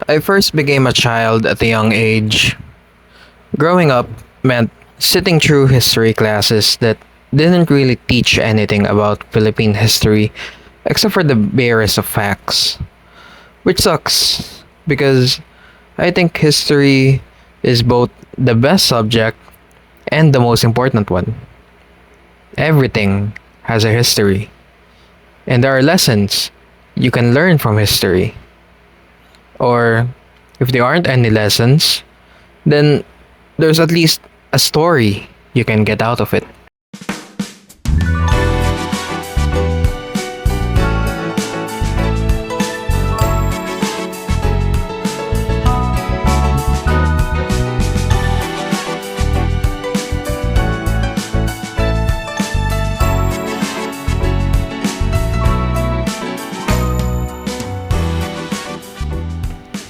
I first became a child at a young age. Growing up meant sitting through history classes that didn't really teach anything about Philippine history except for the barest of facts. Which sucks because I think history is both the best subject and the most important one. Everything has a history, and there are lessons you can learn from history. Or if there aren't any lessons, then there's at least a story you can get out of it.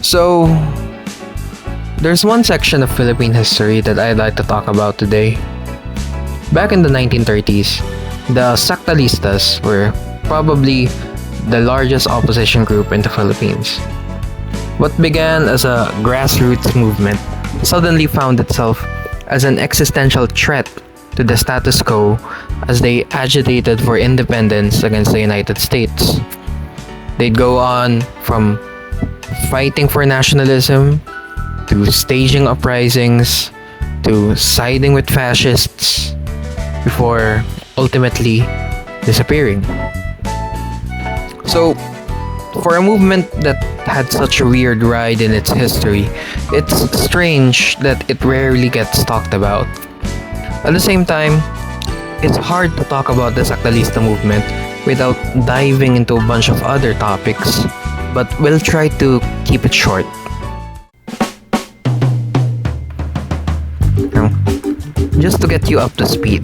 So, there's one section of Philippine history that I'd like to talk about today. Back in the 1930s, the Sakdalistas were probably the largest opposition group in the Philippines. What began as a grassroots movement suddenly found itself as an existential threat to the status quo as they agitated for independence against the United States. They'd go on from fighting for nationalism, to staging uprisings, to siding with fascists, before ultimately disappearing. So, for a movement that had such a weird ride in its history, it's strange that it rarely gets talked about. At the same time, it's hard to talk about the Sakdalista movement without diving into a bunch of other topics, but we'll try to keep it short. Now, just to get you up to speed,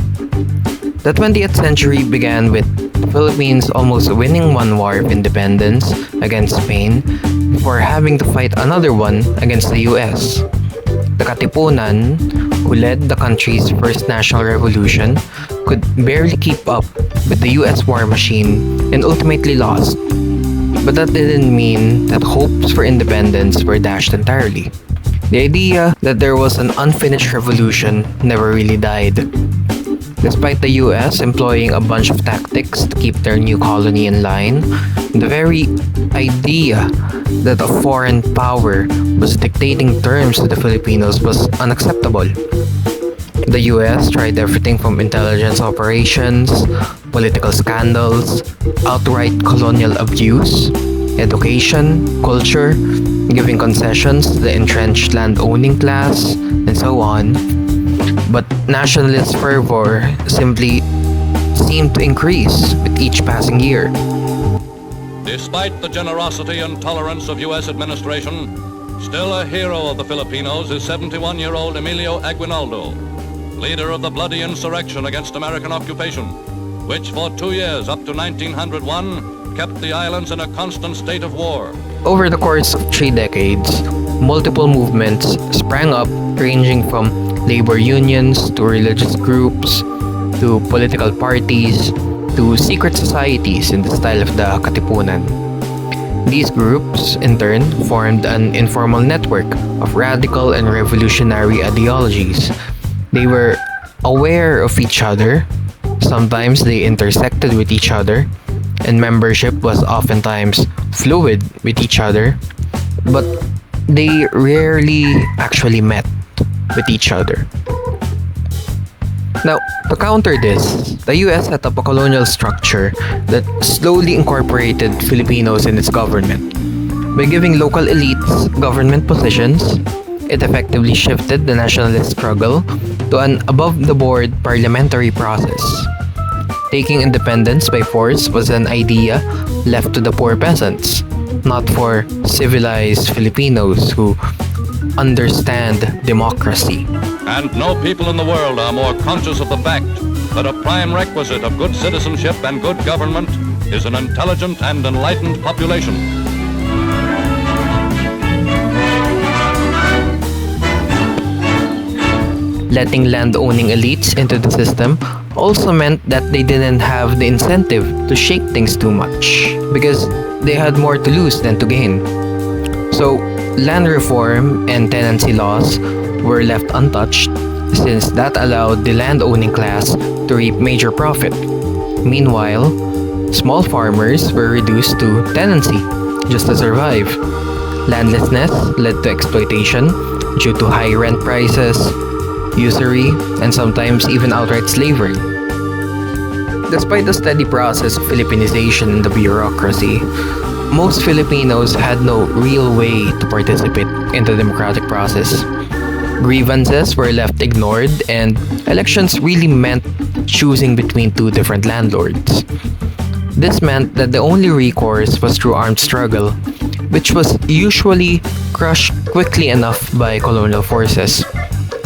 the 20th century began with the Philippines almost winning one war of independence against Spain before having to fight another one against the US. The Katipunan, who led the country's first national revolution, could barely keep up with the US war machine and ultimately lost. But that didn't mean that hopes for independence were dashed entirely. The idea that there was an unfinished revolution never really died. Despite the US employing a bunch of tactics to keep their new colony in line, the very idea that a foreign power was dictating terms to the Filipinos was unacceptable. The US tried everything from intelligence operations, political scandals, outright colonial abuse, education, culture, giving concessions to the entrenched land-owning class, and so on. But nationalist fervor simply seemed to increase with each passing year. Despite the generosity and tolerance of U.S. administration, still a hero of the Filipinos is 71-year-old Emilio Aguinaldo, leader of the bloody insurrection against American occupation, which for 2 years up to 1901 kept the islands in a constant state of war. Over the course of 3 decades, multiple movements sprang up ranging from labor unions to religious groups to political parties to secret societies in the style of the Katipunan. These groups, in turn, formed an informal network of radical and revolutionary ideologies. They were aware of each other, sometimes they intersected with each other, and membership was oftentimes fluid with each other, but they rarely actually met with each other. Now, to counter this, the US set up a colonial structure that slowly incorporated Filipinos in its government. By giving local elites government positions, it effectively shifted the nationalist struggle to an above-the-board parliamentary process. Taking independence by force was an idea left to the poor peasants, not for civilized Filipinos who understand democracy. And no people in the world are more conscious of the fact that a prime requisite of good citizenship and good government is an intelligent and enlightened population. Letting land-owning elites into the system also meant that they didn't have the incentive to shake things too much because they had more to lose than to gain. So, land reform and tenancy laws were left untouched since that allowed the land-owning class to reap major profit. Meanwhile, small farmers were reduced to tenancy just to survive. Landlessness led to exploitation due to high rent prices, usury, and sometimes even outright slavery. Despite the steady process of Filipinization in the bureaucracy, most Filipinos had no real way to participate in the democratic process. Grievances were left ignored, and elections really meant choosing between two different landlords. This meant that the only recourse was through armed struggle, which was usually crushed quickly enough by colonial forces.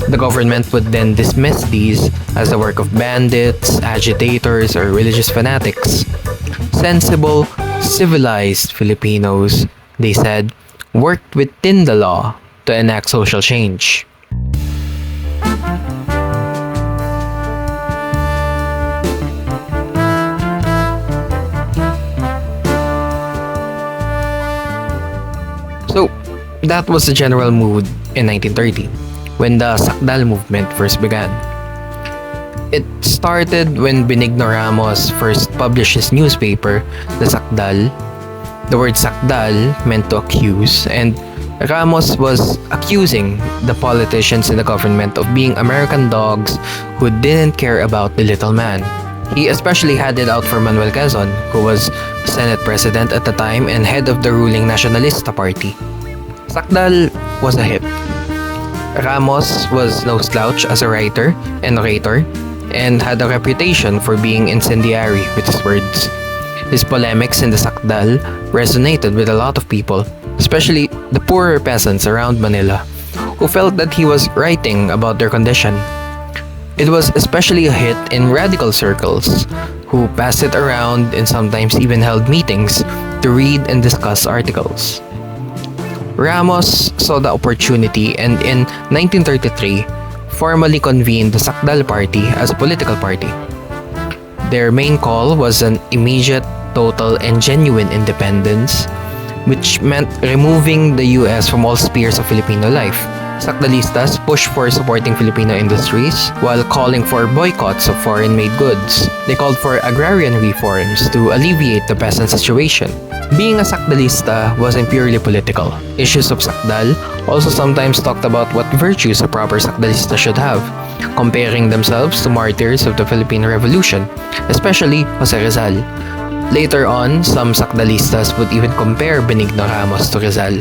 The government would then dismiss these as the work of bandits, agitators, or religious fanatics. Sensible, civilized Filipinos, they said, worked within the law to enact social change. So, that was the general mood in 1930, when the Sakdal movement first began. It started when Benigno Ramos first published his newspaper, the Sakdal. The word Sakdal meant to accuse, and Ramos was accusing the politicians in the government of being American dogs who didn't care about the little man. He especially had it out for Manuel Quezon, who was Senate President at the time and head of the ruling Nacionalista Party. Sakdal was a hit. Ramos was no slouch as a writer and orator, and had a reputation for being incendiary with his words. His polemics in the Sakdal resonated with a lot of people, especially the poorer peasants around Manila, who felt that he was writing about their condition. It was especially a hit in radical circles, who passed it around and sometimes even held meetings to read and discuss articles. Ramos saw the opportunity and in 1933 formally convened the Sakdal Party as a political party. Their main call was an immediate, total, and genuine independence, which meant removing the US from all spheres of Filipino life. Sakdalistas pushed for supporting Filipino industries while calling for boycotts of foreign-made goods. They called for agrarian reforms to alleviate the peasant situation. Being a Sakdalista wasn't purely political. Issues of Sakdal also sometimes talked about what virtues a proper Sakdalista should have, comparing themselves to martyrs of the Philippine Revolution, especially Jose Rizal. Later on, some Sakdalistas would even compare Benigno Ramos to Rizal,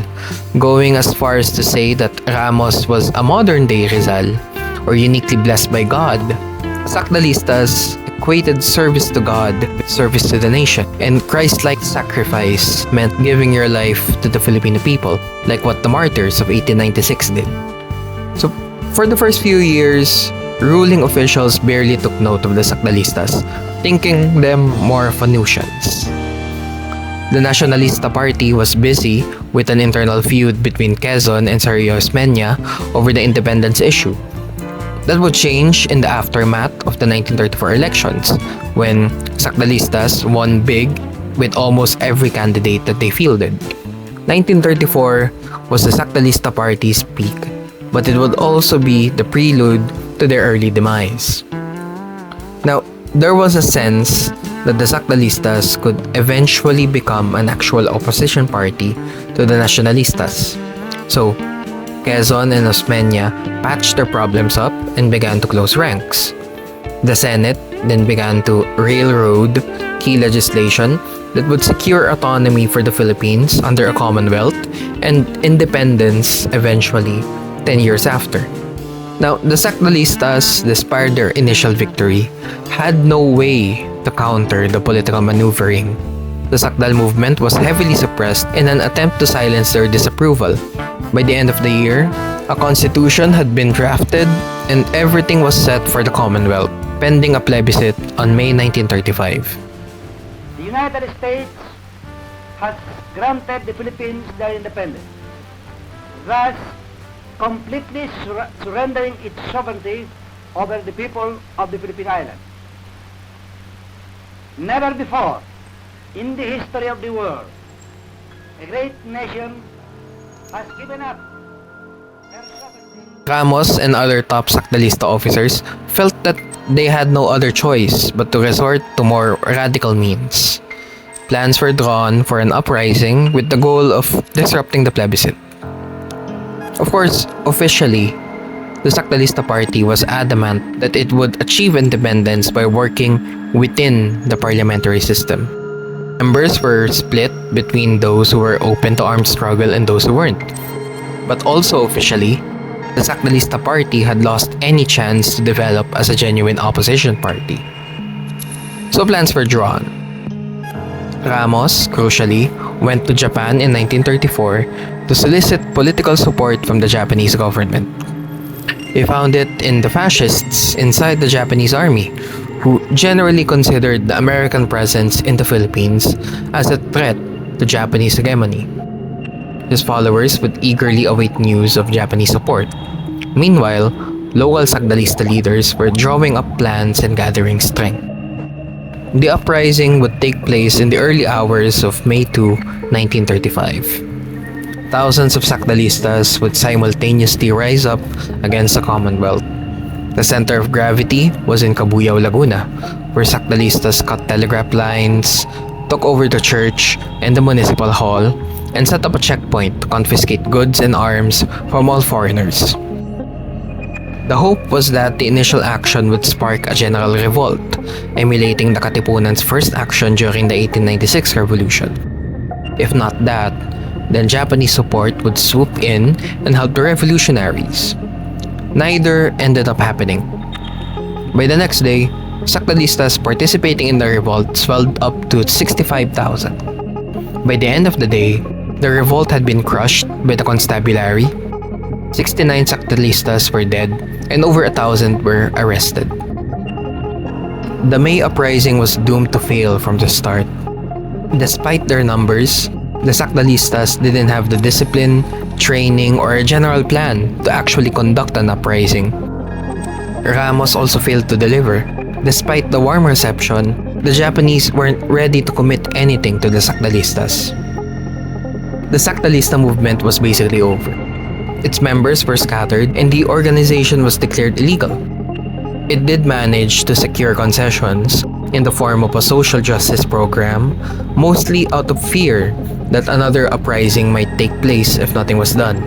going as far as to say that Ramos was a modern-day Rizal, or uniquely blessed by God. Sakdalistas equated service to God with service to the nation, and Christ-like sacrifice meant giving your life to the Filipino people, like what the martyrs of 1896 did. So, for the first few years, ruling officials barely took note of the Sakdalistas, thinking them more of a nuisance. The Nacionalista Party was busy with an internal feud between Quezon and Sergio Osmeña over the independence issue. That would change in the aftermath of the 1934 elections, when Sakdalistas won big with almost every candidate that they fielded. 1934 was the Sakdalista Party's peak, but it would also be the prelude to their early demise. Now, there was a sense that the Sakdalistas could eventually become an actual opposition party to the Nacionalistas. So, Quezon and Osmeña patched their problems up and began to close ranks. The Senate then began to railroad key legislation that would secure autonomy for the Philippines under a commonwealth and independence eventually 10 years after. Now, the Sakdalistas, despite their initial victory, had no way to counter the political maneuvering. The Sakdal movement was heavily suppressed in an attempt to silence their disapproval. By the end of the year, a constitution had been drafted and everything was set for the Commonwealth, pending a plebiscite on May 1935. The United States has granted the Philippines their independence, thus completely surrendering its sovereignty over the people of the Philippine Islands. Never before in the history of the world, a great nation has given up their sovereignty. Ramos and other top Sakdalista officers felt that they had no other choice but to resort to more radical means. Plans were drawn for an uprising with the goal of disrupting the plebiscite. Of course, officially, the Sakdalista Party was adamant that it would achieve independence by working within the parliamentary system. Members were split between those who were open to armed struggle and those who weren't. But also officially, the Sakdalista Party had lost any chance to develop as a genuine opposition party. So plans were drawn. Ramos, crucially, went to Japan in 1934 to solicit political support from the Japanese government. He found it in the fascists inside the Japanese army, who generally considered the American presence in the Philippines as a threat to Japanese hegemony. His followers would eagerly await news of Japanese support. Meanwhile, local Sakdalista leaders were drawing up plans and gathering strength. The uprising would take place in the early hours of May 2, 1935. Thousands of Sakdalistas would simultaneously rise up against the Commonwealth. The center of gravity was in Cabuyao, Laguna, where Sakdalistas cut telegraph lines, took over the church and the municipal hall, and set up a checkpoint to confiscate goods and arms from all foreigners. The hope was that the initial action would spark a general revolt, emulating the Katipunan's first action during the 1896 revolution. If not that, then Japanese support would swoop in and help the revolutionaries. Neither ended up happening. By the next day, Sakdalistas participating in the revolt swelled up to 65,000. By the end of the day, the revolt had been crushed by the constabulary. 69 Sakdalistas were dead and over 1,000 were arrested. The May uprising was doomed to fail from the start. Despite their numbers, the Sakdalistas didn't have the discipline, training, or a general plan to actually conduct an uprising. Ramos also failed to deliver. Despite the warm reception, the Japanese weren't ready to commit anything to the Sakdalistas. The Sakdalista movement was basically over. Its members were scattered and the organization was declared illegal. It did manage to secure concessions in the form of a social justice program, mostly out of fear that another uprising might take place if nothing was done.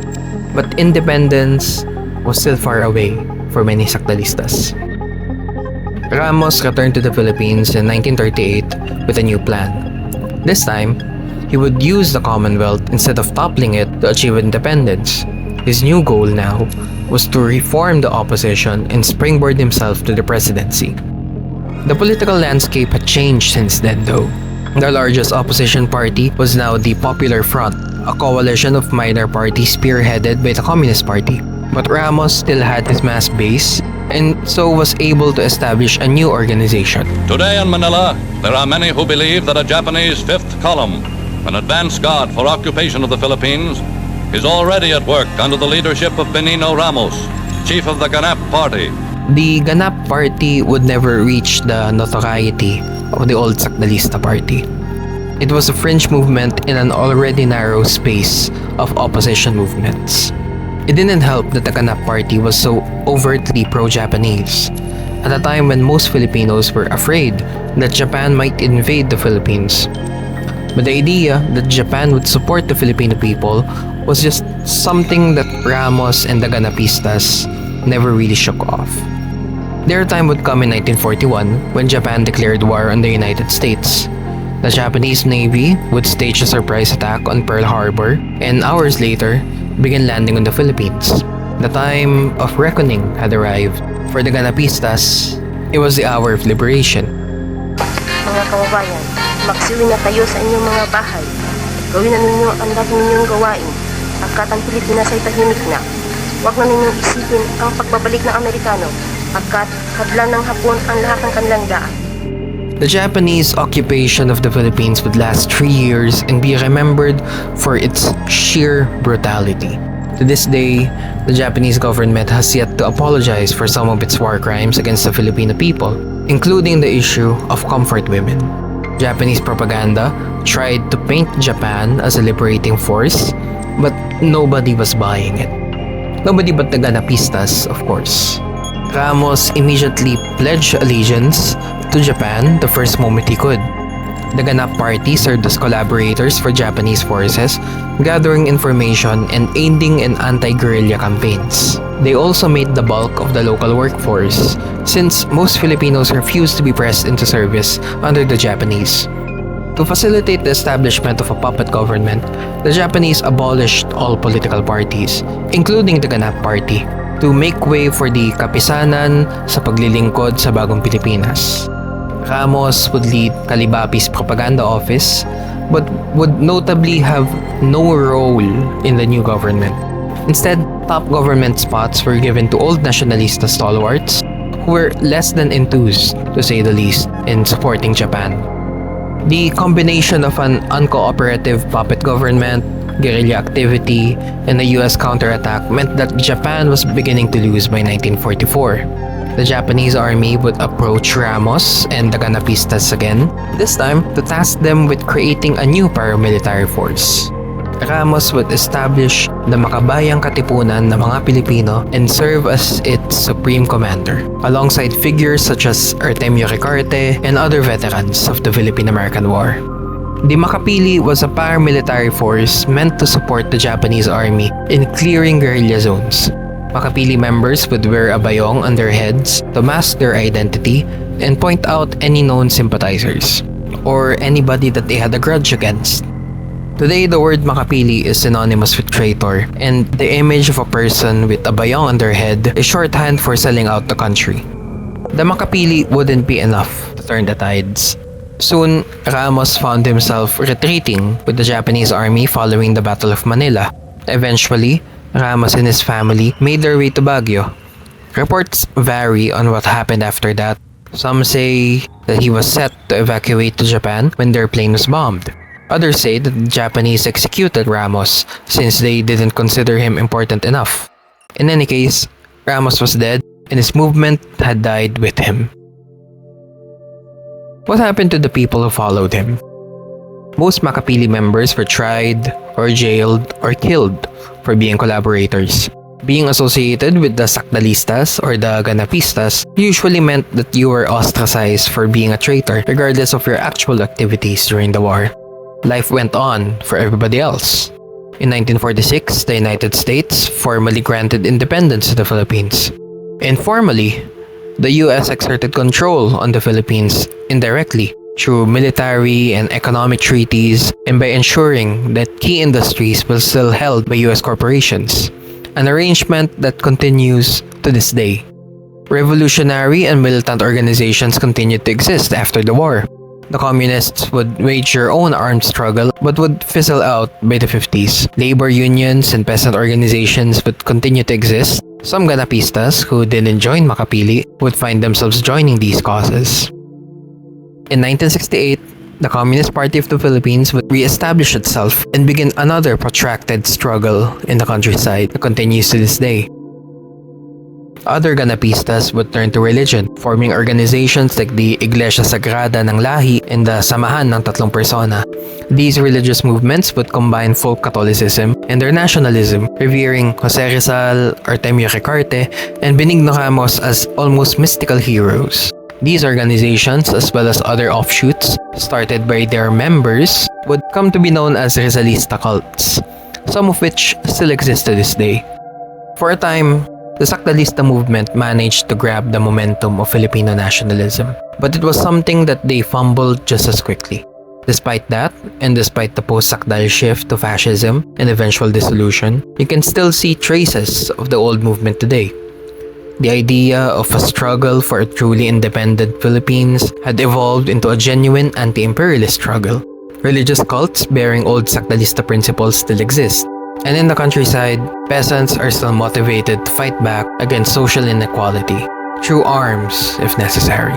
But independence was still far away for many Sakdalistas. Ramos returned to the Philippines in 1938 with a new plan. This time, he would use the Commonwealth instead of toppling it to achieve independence. His new goal now was to reform the opposition and springboard himself to the presidency. The political landscape had changed since then though. The largest opposition party was now the Popular Front, a coalition of minor parties spearheaded by the Communist Party. But Ramos still had his mass base and so was able to establish a new organization. Today in Manila, there are many who believe that a Japanese fifth column, an advance guard for occupation of the Philippines, is already at work under the leadership of Benigno Ramos, chief of the Ganap Party. The Ganap Party would never reach the notoriety of the old Sakdalista Party. It was a fringe movement in an already narrow space of opposition movements. It didn't help that the Ganap Party was so overtly pro-Japanese, at a time when most Filipinos were afraid that Japan might invade the Philippines. But the idea that Japan would support the Filipino people was just something that Ramos and the Ganapistas never really shook off. Their time would come in 1941 when Japan declared war on the United States. The Japanese Navy would stage a surprise attack on Pearl Harbor and hours later began landing on the Philippines. The time of reckoning had arrived. For the Ganapistas, it was the hour of liberation. Mga kababayan, magsiwi na tayo sa inyong mga bahay. Gawin na ninyo ang dati ninyong gawain. Pagkat ang Pilipinas ay tahimik na. Huwag na ninyong isipin ang pagbabalik ng Amerikano. Pagkat hadlan ng Hapon ang lahat ng kanilang daan. The Japanese occupation of the Philippines would last 3 years and be remembered for its sheer brutality. To this day, the Japanese government has yet to apologize for some of its war crimes against the Filipino people, including the issue of comfort women. Japanese propaganda tried to paint Japan as a liberating force, but nobody was buying it. Nobody but the Ganapistas, of course. Ramos immediately pledged allegiance to Japan the first moment he could. The Ganap Party served as collaborators for Japanese forces, gathering information and aiding in anti-guerrilla campaigns. They also made the bulk of the local workforce, since most Filipinos refused to be pressed into service under the Japanese. To facilitate the establishment of a puppet government, the Japanese abolished all political parties, including the Ganap Party, to make way for the kapisanan sa paglilingkod sa bagong Pilipinas. Ramos would lead Calibapi's propaganda office, but would notably have no role in the new government. Instead, top government spots were given to old nationalista stalwarts who were less than enthused, to say the least, in supporting Japan. The combination of an uncooperative puppet government, guerrilla activity, and a US counterattack meant that Japan was beginning to lose by 1944. The Japanese army would approach Ramos and the Ganapistas again, this time to task them with creating a new paramilitary force. Ramos would establish the Makabayang Katipunan ng mga Pilipino and serve as its supreme commander, alongside figures such as Artemio Ricarte and other veterans of the Philippine-American War. The Makapili was a paramilitary force meant to support the Japanese army in clearing guerrilla zones. Makapili members would wear a bayong on their heads to mask their identity and point out any known sympathizers, or anybody that they had a grudge against. Today, the word Makapili is synonymous with traitor, and the image of a person with a bayong on their head is shorthand for selling out the country. The Makapili wouldn't be enough to turn the tides. Soon, Ramos found himself retreating with the Japanese army following the Battle of Manila. Eventually, Ramos and his family made their way to Baguio. Reports vary on what happened after that. Some say that he was set to evacuate to Japan when their plane was bombed. Others say that the Japanese executed Ramos since they didn't consider him important enough. In any case, Ramos was dead and his movement had died with him. What happened to the people who followed him? Most Makapili members were tried or jailed or killed for being collaborators. Being associated with the Sakdalistas or the Ganapistas usually meant that you were ostracized for being a traitor regardless of your actual activities during the war. Life went on for everybody else. In 1946, the United States formally granted independence to the Philippines. Informally, the US exerted control on the Philippines indirectly through military and economic treaties and by ensuring that key industries were still held by US corporations, an arrangement that continues to this day. Revolutionary and militant organizations continued to exist after the war. The communists would wage their own armed struggle but would fizzle out by the 50s. Labor unions and peasant organizations would continue to exist. Some Ganapistas who didn't join Makapili would find themselves joining these causes. In 1968, the Communist Party of the Philippines would re-establish itself and begin another protracted struggle in the countryside that continues to this day. Other Ganapistas would turn to religion, forming organizations like the Iglesia Sagrada ng Lahi and the Samahan ng Tatlong Persona. These religious movements would combine folk Catholicism and their nationalism, revering Jose Rizal, Artemio Ricarte, and Benigno Ramos as almost mystical heroes. These organizations, as well as other offshoots, started by their members, would come to be known as Rizalista cults, some of which still exist to this day. For a time, the Sakdalista movement managed to grab the momentum of Filipino nationalism, but it was something that they fumbled just as quickly. Despite that, and despite the post-Sakdal shift to fascism and eventual dissolution, you can still see traces of the old movement today. The idea of a struggle for a truly independent Philippines had evolved into a genuine anti-imperialist struggle. Religious cults bearing old Sakdalista principles still exist. And in the countryside, peasants are still motivated to fight back against social inequality, through arms if necessary.